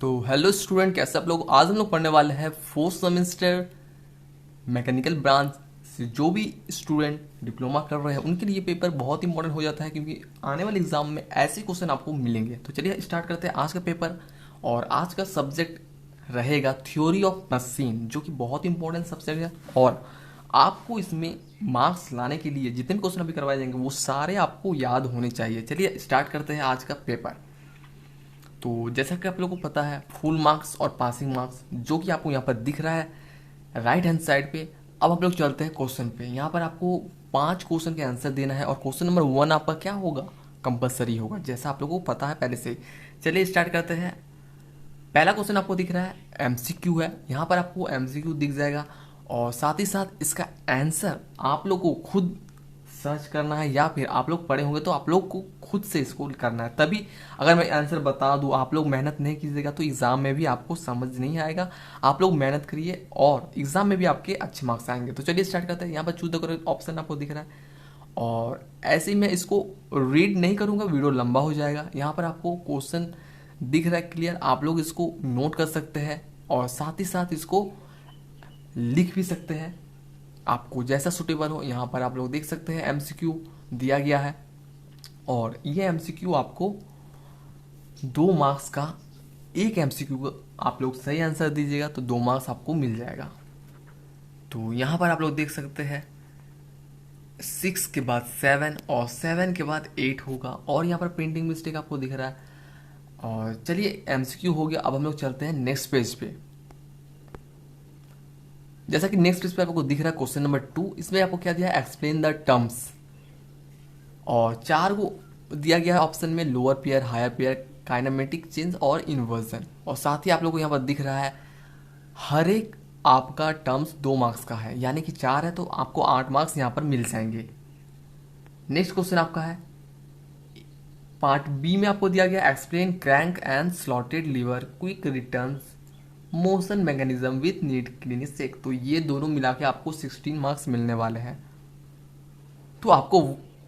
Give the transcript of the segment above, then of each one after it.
तो hello student, कैसे आप लोग। आज हम लोग पढ़ने वाले हैं फोर्थ सेमेस्टर मैकेनिकल ब्रांच से। जो भी स्टूडेंट डिप्लोमा कर रहे हैं उनके लिए पेपर बहुत इंपॉर्टेंट हो जाता है, क्योंकि आने वाले एग्जाम में ऐसे क्वेश्चन आपको मिलेंगे। तो चलिए स्टार्ट करते हैं आज का पेपर। और आज का सब्जेक्ट रहेगा थ्योरी ऑफ मशीन, जो कि बहुत इंपॉर्टेंट सब्जेक्ट है। और आपको इसमें मार्क्स लाने के लिए जितने क्वेश्चन अभी करवाए जाएंगे वो सारे आपको याद होने चाहिए। चलिए स्टार्ट करते हैं आज का पेपर। तो जैसा कि आप लोगों को पता है, फुल मार्क्स और पासिंग मार्क्स जो कि आपको यहाँ पर दिख रहा है राइट हैंड साइड पे। अब हम लोग चलते हैं क्वेश्चन पे। यहाँ पर आपको 5 क्वेश्चन के आंसर देना है और क्वेश्चन नंबर 1 आपका क्या होगा, कंपलसरी होगा, जैसा आप लोगों को पता है पहले से ही। चलिए स्टार्ट करते हैं। पहला क्वेश्चन आपको दिख रहा है एमसीक्यू है। यहाँ पर आपको एमसीक्यू दिख जाएगा और साथ ही साथ इसका आंसर आप लोग को खुद सर्च करना है, या फिर आप लोग पढ़े होंगे तो आप लोग को खुद से इसको करना है। तभी अगर मैं आंसर बता दूं, आप लोग मेहनत नहीं कीजिएगा तो एग्जाम में भी आपको समझ नहीं आएगा। आप लोग मेहनत करिए और एग्जाम में भी आपके अच्छे मार्क्स आएंगे। तो चलिए स्टार्ट करते हैं। यहाँ पर चूज द करेक्ट ऑप्शन आपको दिख रहा है और ऐसे ही मैं इसको रीड नहीं करूंगा, वीडियो लंबा हो जाएगा। यहाँ पर आपको क्वेश्चन दिख रहा है क्लियर, आप लोग इसको नोट कर सकते हैं और साथ ही साथ इसको लिख भी सकते हैं, आपको जैसा सुटेबल हो। यहाँ पर आप लोग देख सकते हैं एमसीक्यू दिया गया है और ये एमसीक्यू आपको 2 मार्क्स का, एक एमसीक्यू को आप लोग सही आंसर दीजिएगा तो 2 मार्क्स आपको मिल जाएगा। तो यहाँ पर आप लोग देख सकते हैं 6 के बाद 7 और 7 के बाद 8 होगा, और यहाँ पर प्रिंटिंग मिस्टेक आपको दिख रहा है। और चलिए एमसीक्यू हो गया। अब हम लोग चलते हैं नेक्स्ट पेज पे। जैसा कि नेक्स्ट पेज पे आपको दिख रहा है क्वेश्चन नंबर 2। इसमें आपको क्या दिया है, एक्सप्लेन द टर्म्स। और 4 को दिया गया है ऑप्शन में, lower pair, higher pair, kinematic chain और इन्वर्जन। और साथ ही आप लोगों को यहाँ पर दिख रहा है हर एक आपका टर्म्स 2 मार्क्स का है, यानी कि 4 है तो आपको 8 मार्क्स यहाँ पर मिल जाएंगे। नेक्स्ट क्वेश्चन आपका है पार्ट बी में, आपको दिया गया explain crank and slotted lever quick returns motion mechanism with need clinic. तो ये दोनों मिला के आपको 16 मार्क्स मिलने वाले हैं। तो आपको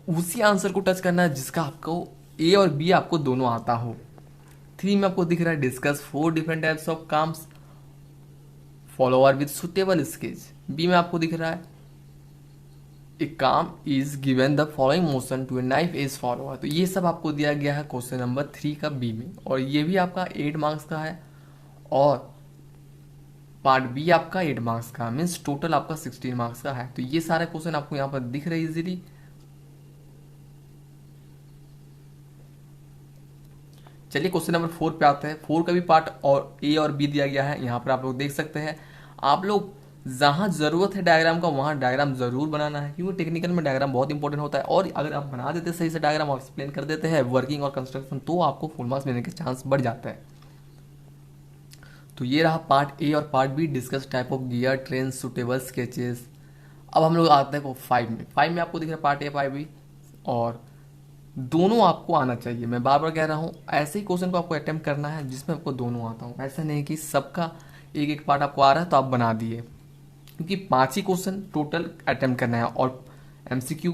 उसी आंसर को टच करना है जिसका आपको ए और बी आपको दोनों आता हो। 3 में आपको दिख रहा है discuss 4 different types of cams follower with suitable sketch. B में आपको दिख रहा है a cam is given the following motion to a knife edge follower. तो ये सब आपको दिया गया है क्वेश्चन नंबर 3 का बी में, और ये भी आपका 8 मार्क्स का है और पार्ट बी आपका 8 मार्क्स का, मीन्स टोटल आपका 16 मार्क्स का है। तो ये सारे क्वेश्चन आपको यहाँ पर दिख रहे इजीली। चलिए क्वेश्चन नंबर 4 पे आते हैं। 4 का भी पार्ट और ए और बी दिया गया है। यहाँ पर आप लोग देख सकते हैं, आप लोग जहां जरूरत है डायग्राम का वहां डायग्राम जरूर बनाना है, क्योंकि टेक्निकल में डायग्राम बहुत इंपॉर्टेंट होता है। और अगर आप बना देते सही से डायग्राम और एक्सप्लेन कर देते हैं वर्किंग और कंस्ट्रक्शन, तो आपको फुल मार्क्स मिलने के चांस बढ़ जाता है। तो ये रहा पार्ट ए और part B, discuss type of gear train suitable sketches. अब हम लोग आते हैं 5 में। 5 में आपको दिख रहा है पार्ट ए पार्ट बी, और दोनों आपको आना चाहिए। मैं बार बार कह रहा हूँ, ऐसे ही क्वेश्चन को आपको अटेम्प्ट करना है जिसमें आपको दोनों आता हूँ। ऐसा नहीं कि सबका एक एक पार्ट आपको आ रहा है तो आप बना दिए, क्योंकि 5 ही क्वेश्चन टोटल अटेम्प्ट करना है। और एमसीक्यू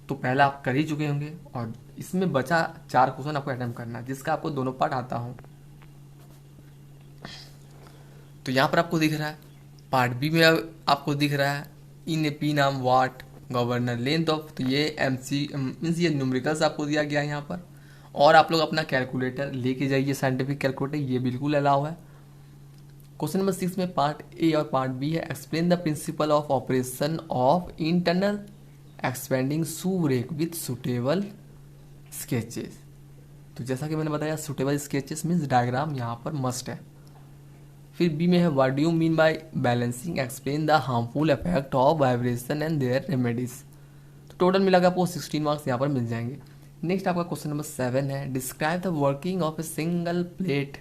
तो पहले आप कर ही चुके होंगे, और इसमें बचा 4 क्वेश्चन आपको अटेम्प्ट करना है जिसका आपको दोनों पार्ट आता हो। तो यहाँ पर आपको दिख रहा है पार्ट बी में आपको दिख रहा है इन ए पी नाम वाट गवर्नर लेंथ ऑफ। तो ये एमसी मीन्स ये न्यूमेरिकल्स आपको दिया गया है यहाँ पर, और आप लोग अपना कैलकुलेटर लेके जाइए, साइंटिफिक कैलकुलेटर, ये बिल्कुल अलाउ है। क्वेश्चन नंबर 6 में पार्ट ए और पार्ट बी है, explain the principle of operation of internal expanding shoe brake with suitable sketches. तो जैसा कि मैंने बताया, सुटेबल स्केचेस मीन्स डायग्राम यहाँ पर मस्ट है। फिर बी में है what do you mean by balancing, explain the harmful effect of vibration and their remedies. तो टोटल मिलाकर आपको 16 मार्क्स यहाँ पर मिल जाएंगे। नेक्स्ट आपका क्वेश्चन नंबर 7 है, describe the working of a single plate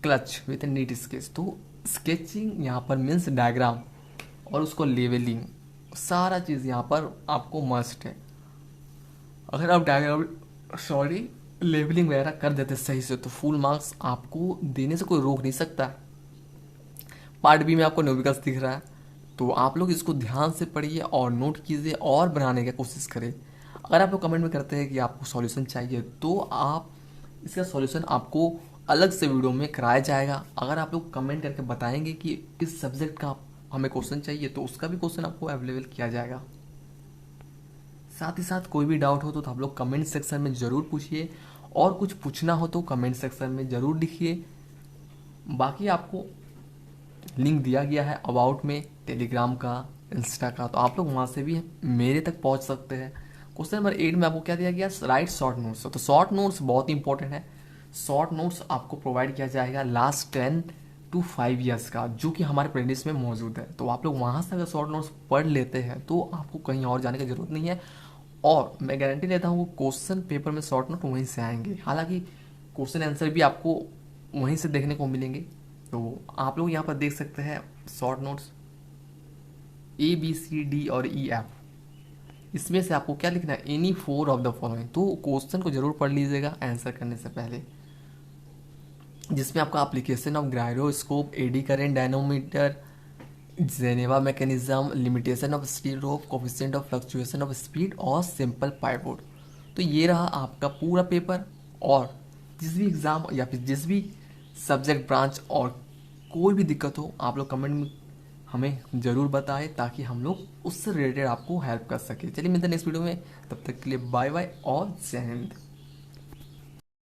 clutch with NEET sketch. तो sketching यहाँ पर मीन्स डायग्राम और उसको लेवलिंग, सारा चीज़ यहाँ पर आपको मस्ट है। अगर आप डायग्राम लेवलिंग वगैरह कर देते सही से तो फुल मार्क्स आपको देने से कोई रोक नहीं सकता। पार्ट बी में आपको न्यूमेरिकल्स दिख रहा है, तो आप लोग इसको ध्यान से पढ़िए और नोट कीजिए और बनाने की कोशिश करें। अगर आप लोग कमेंट में करते हैं कि आपको सॉल्यूशन चाहिए, तो आप इसका सॉल्यूशन आपको अलग से वीडियो में कराया जाएगा। अगर आप लोग कमेंट करके बताएंगे कि इस सब्जेक्ट का हमें क्वेश्चन चाहिए तो उसका भी क्वेश्चन आपको अवेलेबल किया जाएगा। साथ ही साथ कोई भी डाउट हो तो आप लोग कमेंट सेक्शन में ज़रूर पूछिए, और कुछ पूछना हो तो कमेंट सेक्शन में ज़रूर लिखिए। बाकी आपको लिंक दिया गया है अबाउट में, टेलीग्राम का, इंस्टा का, तो आप लोग वहाँ से भी मेरे तक पहुँच सकते हैं। क्वेश्चन नंबर 8 में आपको क्या दिया गया, राइट शॉर्ट नोट्स। तो शॉर्ट नोट्स बहुत ही इंपॉर्टेंट है। शॉर्ट नोट्स आपको प्रोवाइड किया जाएगा लास्ट 10 to 5 ईयर्स का, जो कि हमारे प्लेलिस्ट में मौजूद है। तो आप लोग वहाँ से अगर शॉर्ट नोट्स पढ़ लेते हैं तो आपको कहीं और जाने की जरूरत नहीं है, और मैं गारंटी लेता हूँ क्वेश्चन पेपर में शॉर्ट नोट वहीं से आएंगे। हालांकि क्वेश्चन आंसर भी आपको वहीं से देखने को मिलेंगे। तो आप लोग यहाँ पर देख सकते हैं शॉर्ट नोट्स ABCD और EF। इसमें से आपको क्या लिखना है, एनी 4 ऑफ द फॉलोइंग। तो क्वेश्चन को जरूर पढ़ लीजिएगा आंसर करने से पहले, जिसमें आपका application of gyroscope, AD current dynamometer, Geneva mechanism, limitation of steel rope, coefficient of fluctuation of speed और सिंपल पाइवोट। तो ये रहा आपका पूरा पेपर। और जिस भी एग्ज़ाम या फिर जिस भी सब्जेक्ट ब्रांच और कोई भी दिक्कत हो, आप लोग कमेंट में हमें ज़रूर बताएं, ताकि हम लोग उससे रिलेटेड आपको हेल्प कर सके। चलिए मिलते हैं नेक्स्ट वीडियो में, तब तक के लिए बाय बाय और जय हिंद।